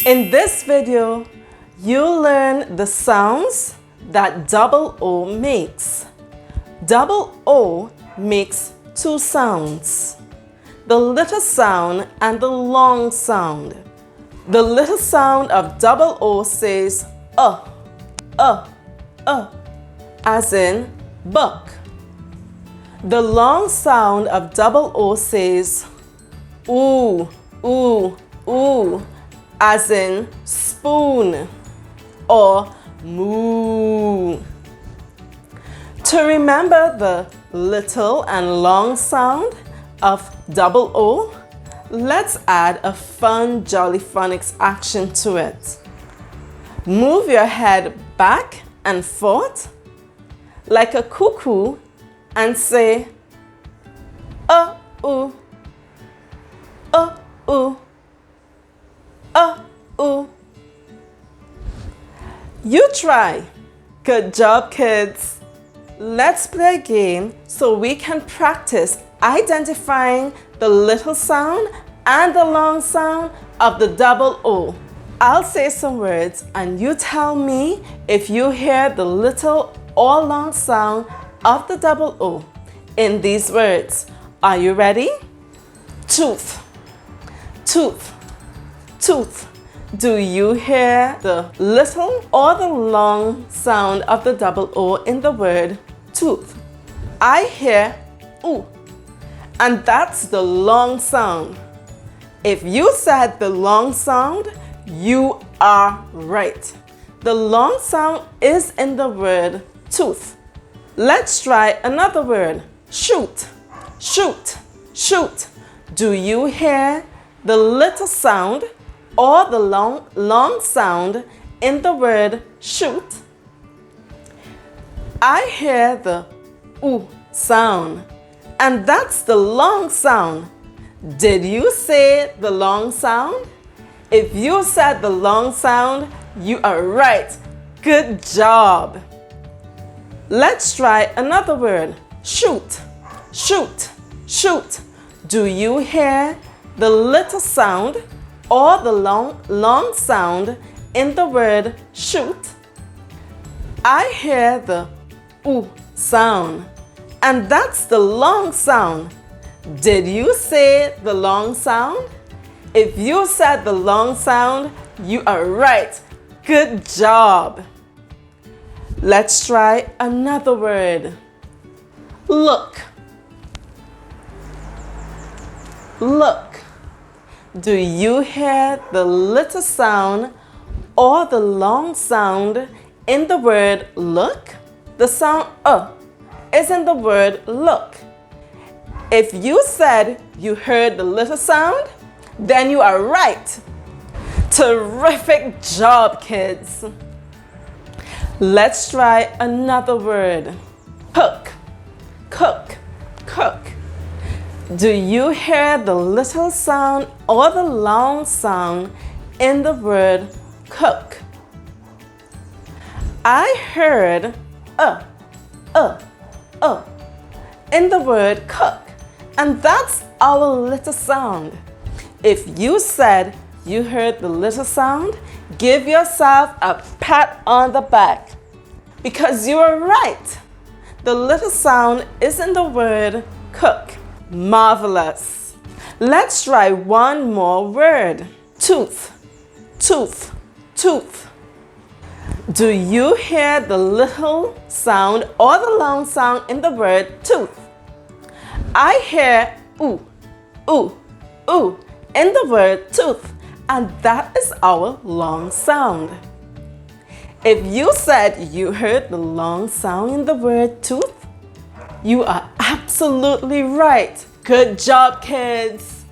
In this video, you'll learn the sounds that double O makes. Double O makes two sounds, the little sound and the long sound. The little sound of double O says as in buck. The long sound of double O says ooh, ooh, ooh, as in spoon or moo. To remember the little and long sound of double O, let's add a fun Jolly Phonics action to it. Move your head back and forth like a cuckoo and say ooh, ooh, ooh. You try. Good job, kids. Let's play a game so we can practice identifying the little sound and the long sound of the double O. I'll say some words and you tell me if you hear the little or long sound of the double O in these words. Are you ready? Tooth, tooth, tooth. Do you hear the little or the long sound of the double O in the word tooth? I hear ooh, and that's the long sound. If you said the long sound, you are right. The long sound is in the word tooth. Let's try another word. Shoot, shoot, shoot. Do you hear the little sound or the long sound in the word shoot? I hear the ooh sound, and that's the long sound. Did you say the long sound? If you said the long sound, you are right. Good job. Let's try another word. Shoot, shoot, shoot. Do you hear the little sound or the long sound in the word shoot? I hear the ooh sound, and that's the long sound. Did you say the long sound? If you said the long sound, you are right. Good job. Let's try another word. Look, look. Do you hear the little sound or the long sound in the word look? The sound is in the word look. If you said you heard the little sound, then you are right. Terrific job, kids. Let's try another word. Cook, cook, cook. Do you hear the little sound or the long sound in the word cook? I heard in the word cook, and that's our little sound. If you said you heard the little sound, give yourself a pat on the back because you are right. The little sound is in the word cook. Marvelous. Let's try one more word. Tooth, tooth, tooth. Do you hear the little sound or the long sound in the word tooth? I hear ooh, ooh, ooh in the word tooth, and that is our long sound. If you said you heard the long sound in the word tooth, you are absolutely right. Good job, kids.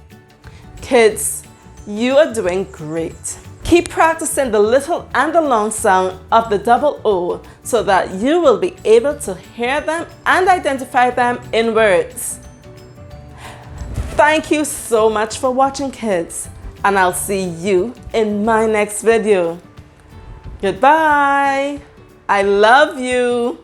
Kids, you are doing great. Keep practicing the little and the long sound of the double O so that you will be able to hear them and identify them in words. Thank you so much for watching, kids, and I'll see you in my next video. Goodbye. I love you.